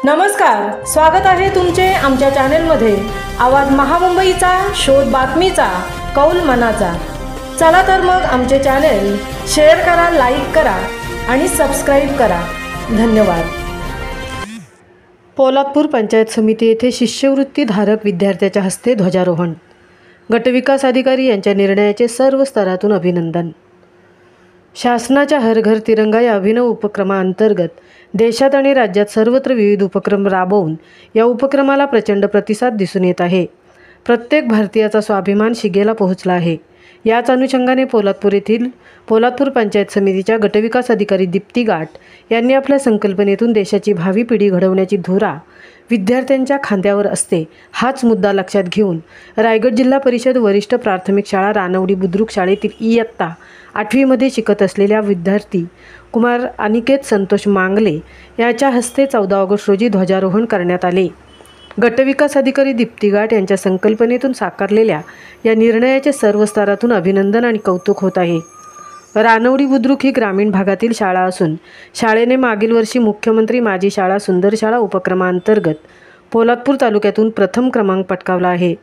नमस्कार, स्वागत आहे तुमचे आमच्या चॅनेलमध्ये। आवाज महामुंबईचा, शोध बातमीचा, कौल मनाचा। चला तर मग आमचे चॅनेल शेअर करा, लाईक करा आणि सबस्क्राइब करा। धन्यवाद। पोलादपूर पंचायत समिती येथे शिष्यवृत्ती धारक विद्यार्थ्याच्या हस्ते ध्वजारोहण। गटविकास अधिकारी यांच्या निर्णयाचे सर्व स्तरातून अभिनंदन। शासनाच्या हर घर तिरंगा या अभिनव उपक्रमाअंतर्गत देशात आणि राज्यात सर्वत्र विविध उपक्रम राबवून या उपक्रमाला प्रचंड प्रतिसाद दिसून येत आहे। प्रत्येक भारतीयाचा स्वाभिमान शिगेला पोहोचला आहे। याच अनुषंगाने पोलादपूर पंचायत समितीच्या गटविकास अधिकारी दीप्ती गाठ यांनी आपल्या संकल्पनेतून देशाची भावी पिढी घडवण्याची धुरा विद्यार्थ्यांच्या खांद्यावर असते हाच मुद्दा लक्षात घेऊन रायगड जिल्हा परिषद वरिष्ठ प्राथमिक शाळा रानवडी बुद्रुक शाळेतील इयत्ता 8वीमध्ये शिकत असलेल्या विद्यार्थी कुमार अनिकेत संतोष मांगले याच्या हस्ते 14 ऑगस्ट रोजी ध्वजारोहण करण्यात आले। गटविकास अधिकारी दीप्ती गाठ यांच्या संकल्पनेतून साकारलेल्या या निर्णयाचे सर्व स्तरातून अभिनंदन आणि कौतुक होत आहे। रानवडी बुद्रुक ही ग्रामीण भागातील शाळा असून शाळेने मागील वर्षी मुख्यमंत्री माझी शाळा सुंदर शाळा उपक्रमांतर्गत पोलादपूर तालुक्यातून प्रथम क्रमांक पटकावला आहे।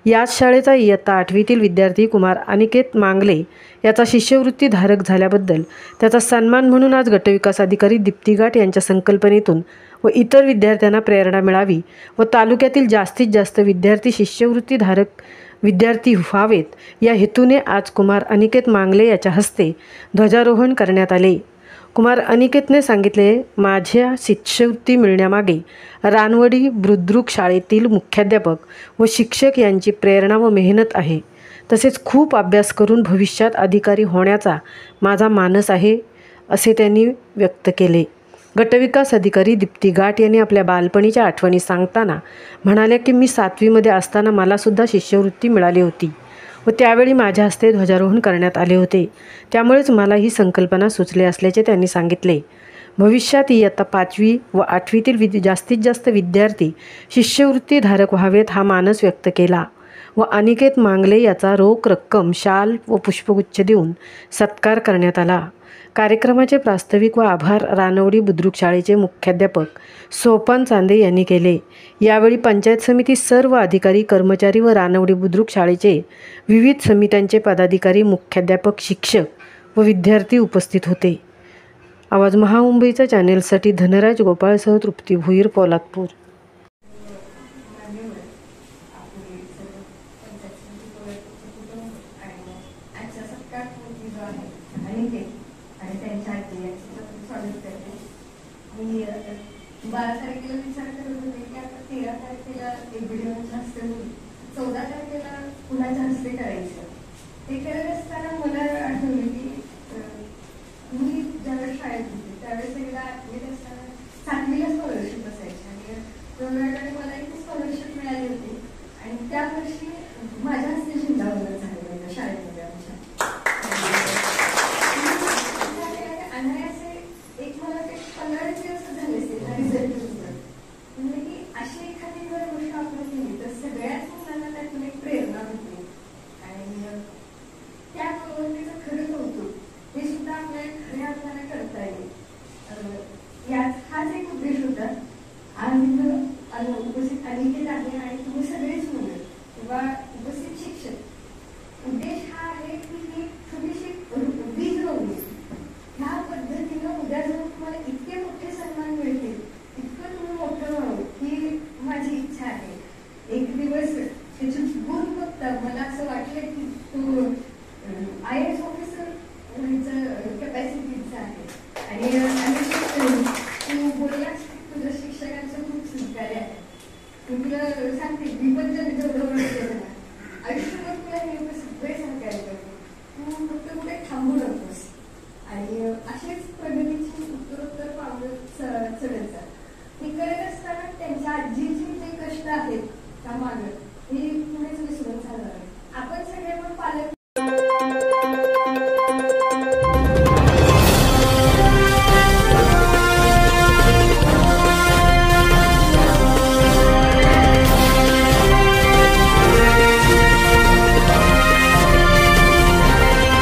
याच शाळेचा इयत्ता 8वीतील विद्यार्थी कुमार अनिकेत मांगले याचा शिष्यवृत्ती धारक झाल्याबद्दल त्याचा सन्मान म्हणून आज गटविकास अधिकारी दीप्ती गाठ यांच्या संकल्पनेतून व इतर विद्यार्थ्यांना प्रेरणा मिळावी व तालुक्यातील जास्तीत जास्त विद्यार्थी शिष्यवृत्ती धारक विद्यार्थी व्हावेत या हेतूने आज कुमार अनिकेत मांगले याच्या हस्ते ध्वजारोहण करण्यात आले। कुमार अनिकेतने सांगितले, माझ्या शिष्यवृत्ती मिळण्यामागे रानवडी बुद्रुक शाळेतील मुख्याध्यापक व शिक्षक यांची प्रेरणा व मेहनत आहे। तसेच खूप अभ्यास करून भविष्यात अधिकारी होण्याचा माझा मानस आहे असे त्यांनी व्यक्त केले। गटविकास अधिकारी दीप्ती गाठ यांनी आपल्या बालपणीच्या आठवणी सांगताना म्हणाल्या की मी 7वीमध्ये असताना मला सुद्धा शिष्यवृत्ती मिळाली होती व त्यावेळी माझ्या हस्ते ध्वजारोहण करण्यात आले होते। त्यामुळेच मला ही संकल्पना सुचली असल्याचे त्यांनी सांगितले। भविष्यात इयत्ता 5वी व 8वीतील जास्तीत जास्त विद्यार्थी शिष्यवृत्ती धारक व्हावेत हा मानस व्यक्त केला व अनिकेत मांगले याचा रोख रक्कम, शाल व पुष्पगुच्छ देऊन सत्कार करण्यात आला। कार्यक्रमाचे प्रास्ताविक व आभार रानवडी बुद्रुक शाळेचे मुख्याध्यापक सोपान चांदे यांनी केले। यावेळी पंचायत समिती सर्व अधिकारी, कर्मचारी व रानवडी बुद्रुक शाळेचे विविध समित्यांचे पदाधिकारी, मुख्याध्यापक, शिक्षक व विद्यार्थी उपस्थित होते। आवाज महामुंबईचा चॅनेलसाठी धनराज गोपाळसह तृप्ती भुईर, पोलादपूर। आणि त्यांच्या स्वागत करते। मी 12 तारखेला विचार करत होते की आता 13 तारखेला एक व्हिडिओच्या हस्ते होईल, 14 तारखेला कुणाच्या हस्ते करायचं। ते करत असताना मला आठवलं की मी ज्यावेळेस शाळेत होते त्यावेळेस एकदा 8वीत असताना 7वीला स्कॉलरशिप असायची आणि गव्हर्नमेंटने मला एक स्कॉलरशिप मिळाली होती आणि त्या वर्षी माझ्या हस्ते झेंडावंदन झालेलं होतं शाळेमध्ये आमच्या। हाच एक उद्देश होता। आज उपस्थित अनिकेत आहे आणि तुम्ही सगळेच मुलं किंवा उपस्थित शिक्षक, उद्देश हा आहे की ही छोटीशी वीज रोवली ह्या पद्धतीनं उद्या जर तुम्हाला इतके मोठे सन्मान मिळतील, इतकं तुम्ही मोठं व्हावं ही माझी इच्छा आहे। एक दिवस त्याची गुण बघता मला असं वाटलं की तू IAS ऑफिसर कॅपॅसिटीचा आहे आणि तू बोललास तुझ्या शिक्षकांचं खूप सहकार्य आहे। तुला सांगते मी पण जेवढं केलं ना आयुष्यभर तुला हे सगळे सहकार्य करतो, तू फक्त कुठे थांबू नकोस आणि असेच प्रगतीची उत्तरोत्तर पावलं चढत जा। हे करत असताना त्यांच्या आजीचे जे कष्ट आहेत त्यामागं